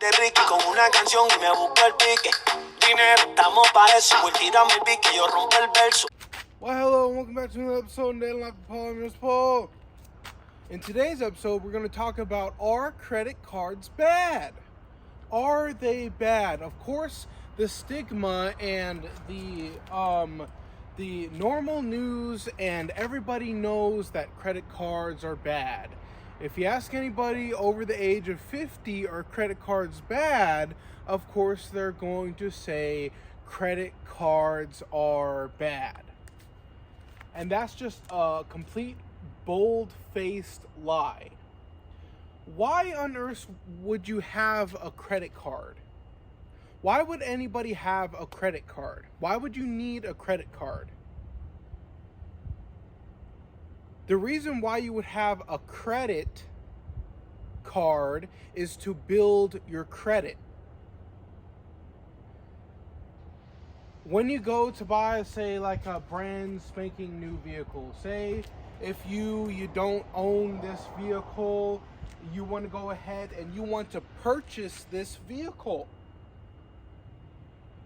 De Ricky con una canción y me busco el pique. Dinero, estamos pa' eso. Voy tirarme el pique, yo rompo el verso. Well, hello and welcome back to another episode of Daily Life with Paul. I'm Paul. In today's episode, we're going to talk about, are credit cards bad? Are they bad? Of course, the stigma and the normal news and everybody knows that credit cards are bad. If you ask anybody over the age of 50, are credit cards bad? Of course, they're going to say credit cards are bad. And that's just a complete bold-faced lie. Why on earth would you have a credit card? Why would anybody have a credit card? Why would you need a credit card? The reason why you would have a credit card is to build your credit. When you go to buy, say, like a brand spanking new vehicle, say if you don't own this vehicle, you want to go ahead and you want to purchase this vehicle.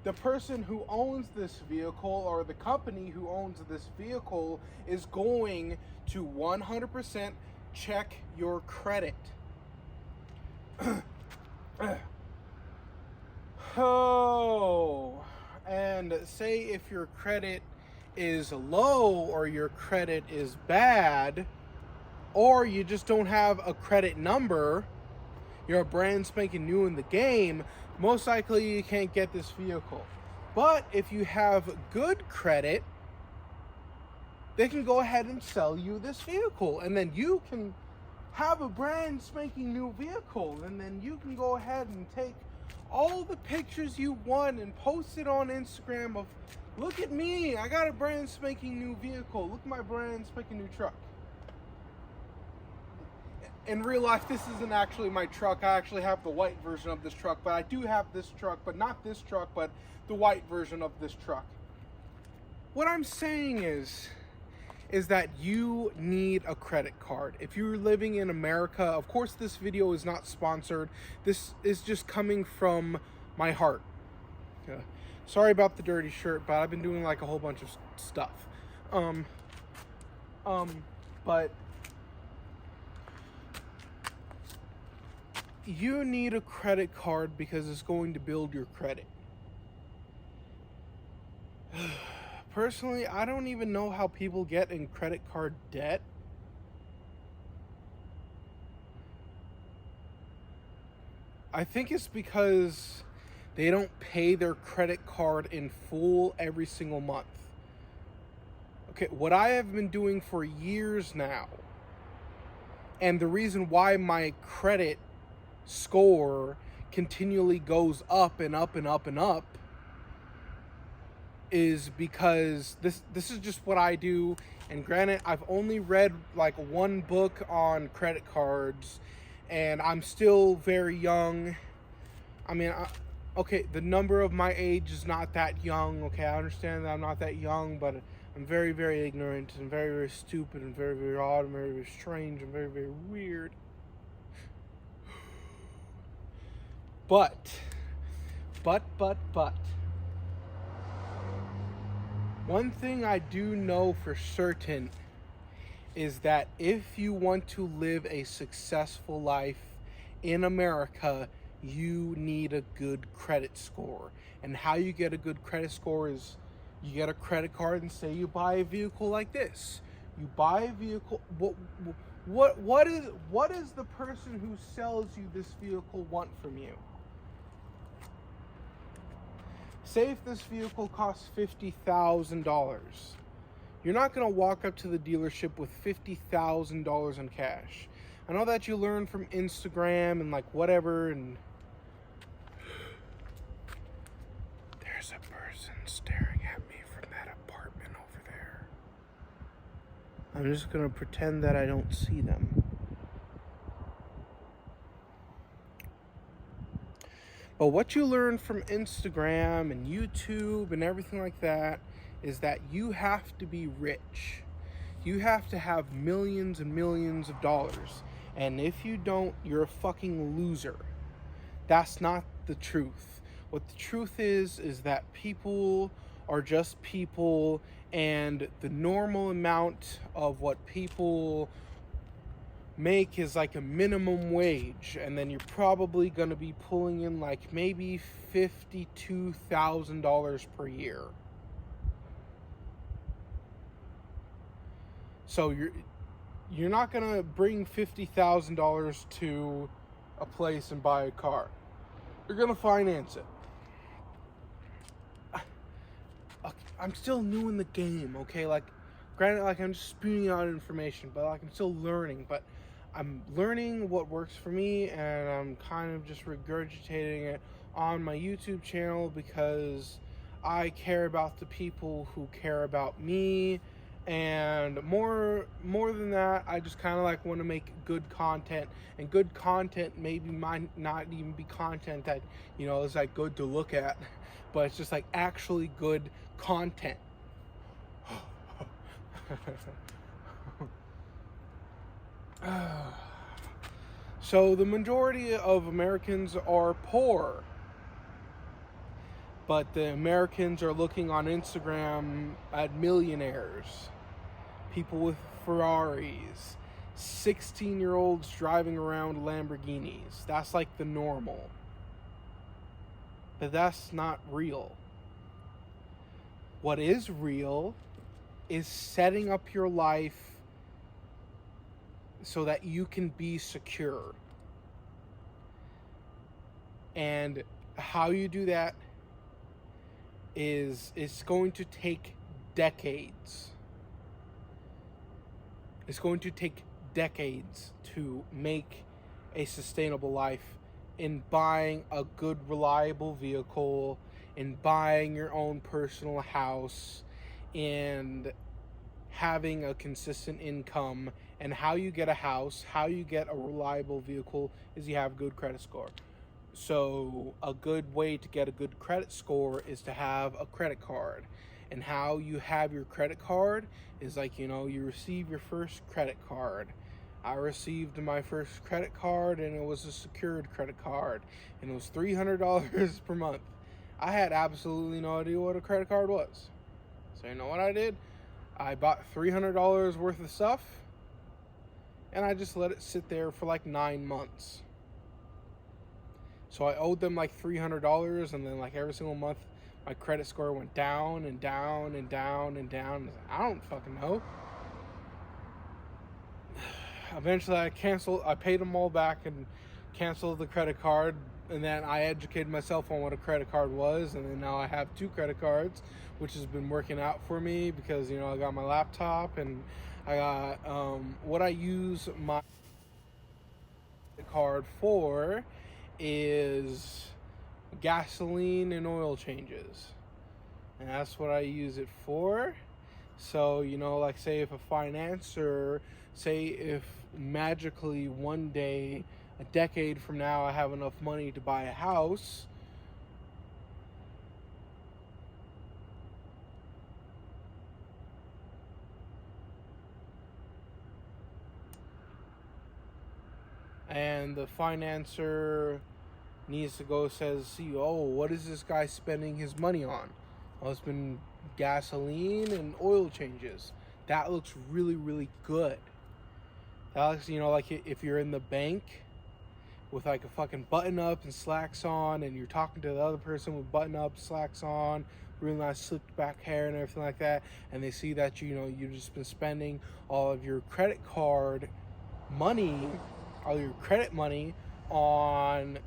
The person who owns this vehicle or the company who owns this vehicle is going to 100% check your credit. And say if your credit is low or your credit is bad, or you just don't have a credit number, you're a brand spanking new in the game, most likely you can't get this vehicle. But if you have good credit, they can go ahead and sell you this vehicle, and then you can have a brand spanking new vehicle, and then you can go ahead and take all the pictures you want and post it on Instagram of, look at me, I got a brand spanking new vehicle, look at my brand spanking new truck. In real life, this isn't actually my truck. I actually have the white version of this truck, but I do have this truck, but not this truck, but the white version of this truck. What I'm saying is that you need a credit card. If you're living in America, of course this video is not sponsored. This is just coming from my heart. Sorry about the dirty shirt, but I've been doing like a whole bunch of stuff. But you need a credit card because it's going to build your credit. Personally, I don't even know how people get in credit card debt. I think it's because they don't pay their credit card in full every single month. Okay, what I have been doing for years now, and the reason why my credit score continually goes up and up and up and up, is because this is just what I do. And granted, I've only read like one book on credit cards, and I'm still very young. I mean, okay, the number of my age is not that young. Okay, I understand that I'm not that young, but I'm very, very ignorant and very, very stupid and very, very odd and very, very strange and very, very weird. But. One thing I do know for certain is that if you want to live a successful life in America, you need a good credit score. And how you get a good credit score is you get a credit card and say you buy a vehicle like this. You buy a vehicle. What is the person who sells you this vehicle want from you? Say if this vehicle costs $50,000, you're not going to walk up to the dealership with $50,000 in cash. I know that you learn from Instagram and like whatever, and there's a person staring at me from that apartment over there. I'm just going to pretend that I don't see them. But what you learn from Instagram and YouTube and everything like that is that you have to be rich. You have to have millions and millions of dollars. And if you don't, you're a fucking loser. that's not the truth. What the truth is that people are just people, and the normal amount of what people make is like a minimum wage, and then you're probably going to be pulling in like maybe $52,000 per year. So you're not going to bring $50,000 to a place and buy a car. You're going to finance it. I'm still new in the game, okay? Like, granted, like, I'm just spewing out information, but like, I'm still learning. But I'm learning what works for me, and I'm kind of just regurgitating it on my YouTube channel because I care about the people who care about me. And more than that, I just kind of like want to make good content, and good content maybe might not even be content that, you know, is like good to look at, but it's just like actually good content. So the majority of Americans are poor, but the Americans are looking on Instagram at millionaires, people with Ferraris, 16-year-olds driving around Lamborghinis. That's like the normal. But that's not real. What is real is setting up your life so that you can be secure. And how you do that is it's going to take decades. It's going to take decades to make a sustainable life in buying a good, reliable vehicle, in buying your own personal house, and having a consistent income. And how you get a house, how you get a reliable vehicle is you have a good credit score. So a good way to get a good credit score is to have a credit card. And how you have your credit card is like, you know, you receive your first credit card. I received my first credit card, and it was a secured credit card, and it was $300 per month. I had absolutely no idea what a credit card was. So you know what I did? I bought $300 worth of stuff, and I just let it sit there for like 9 months. So I owed them like $300, and then like every single month my credit score went down and down and down and down. I don't fucking know. Eventually I paid them all back and canceled the credit card, and then I educated myself on what a credit card was, and then now I have 2 credit cards, which has been working out for me because, you know, I got my laptop, and I got what I use my card for is gasoline and oil changes, and that's what I use it for. So, you know, like, say if magically one day, a decade from now, I have enough money to buy a house, and the financer needs to go, see, oh, what is this guy spending his money on? Well, it's been gasoline and oil changes. That looks really, really good. That looks, you know, like if you're in the bank with like a fucking button up and slacks on, and you're talking to the other person with button up, slacks on, really nice slicked back hair and everything like that, and they see that, you know, you've just been spending all of your credit card money, all your credit money on,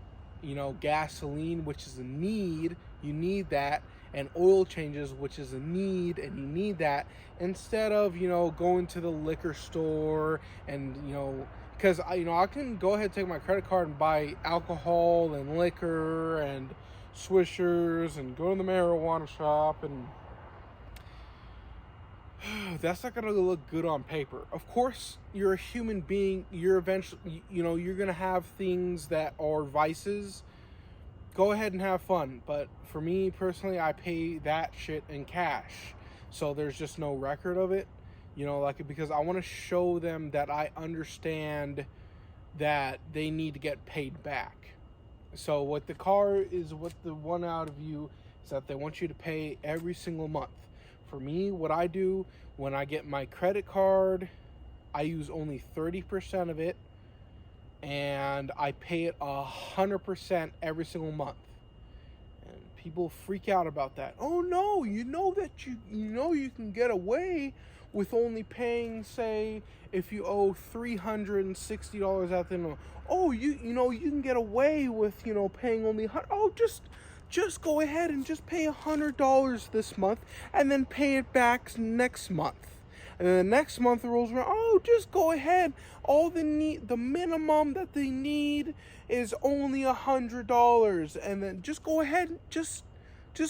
you know, gasoline, which is a need, you need that, and oil changes, which is a need, and you need that, instead of, you know, going to the liquor store and, you know, because I can go ahead and take my credit card and buy alcohol and liquor and swishers and go to the marijuana shop, and that's not going to look good on paper. Of course, you're a human being. You're eventually, you know, you're going to have things that are vices. Go ahead and have fun. But for me personally, I pay that shit in cash. So there's just no record of it. You know, like, because I want to show them that I understand that they need to get paid back. So what the car is, what the one out of you is that they want you to pay every single month. For me, what I do when I get my credit card, I use only 30% of it, and I pay it 100% every single month. And people freak out about that. Oh no, you know you can get away with only paying, say, if you owe $360 at the end of the month. Oh, you can get away with paying only just go ahead and just pay $100 this month and then pay it back next month. And then the next month rolls around. Oh, just go ahead. The minimum that they need is only $100, and then just go ahead, just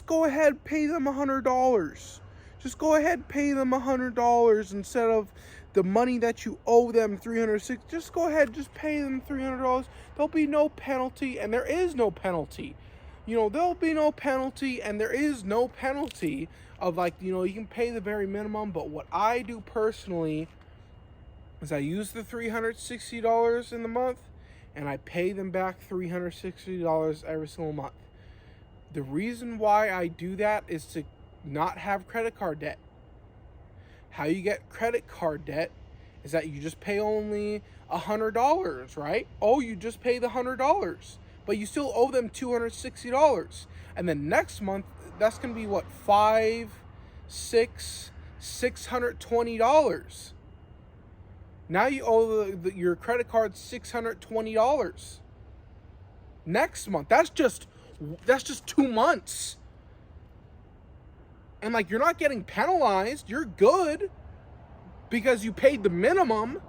go ahead, pay them $100. Just go ahead, pay them $100 instead of the money that you owe them, $360. Just go ahead, just pay them $300. There'll be no penalty, and there is no penalty. There'll be no penalty, and there is no penalty of you can pay the very minimum. But what I do personally is I use the $360 in the month, and I pay them back $360 every single month. The reason why I do that is to not have credit card debt. How you get credit card debt is that you just pay only $100, right? Oh, you just pay the $100. But you still owe them $260. And then next month, that's going to be what, $620. Now you owe your credit card $620. Next month, that's just 2 months. And you're not getting penalized. You're good because you paid the minimum.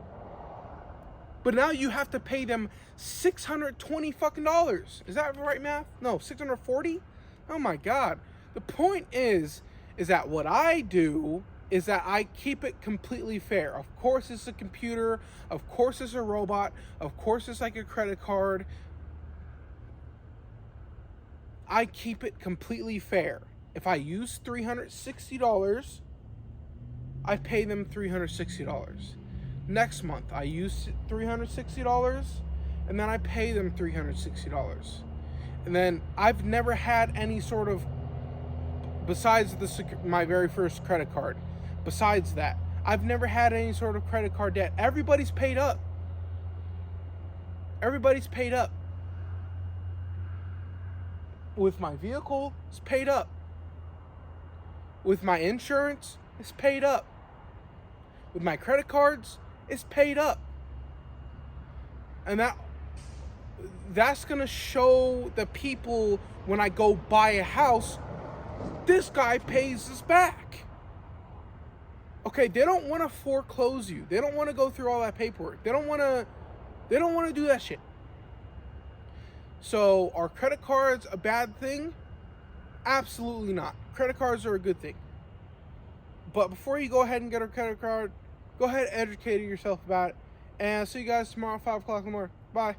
But now you have to pay them $620 fucking dollars. Is that right math? No, 640? Oh my God. The point is that what I do is that I keep it completely fair. Of course it's a computer. Of course it's a robot. Of course it's like a credit card. I keep it completely fair. If I use $360, I pay them $360. Next month, I use $360, and then I pay them $360. And then I've never had any sort of, besides my very first credit card, besides that, I've never had any sort of credit card debt. Everybody's paid up. Everybody's paid up. With my vehicle, it's paid up. With my insurance, it's paid up. With my credit cards, it's paid up. And that's going to show the people when I go buy a house, this guy pays us back. Okay, they don't want to foreclose you. They don't want to go through all that paperwork. They don't want to do that shit. So, are credit cards a bad thing? Absolutely not. Credit cards are a good thing. But before you go ahead and get a credit card, go ahead and educate yourself about it. And I'll see you guys tomorrow at 5 o'clock in the morning. Bye.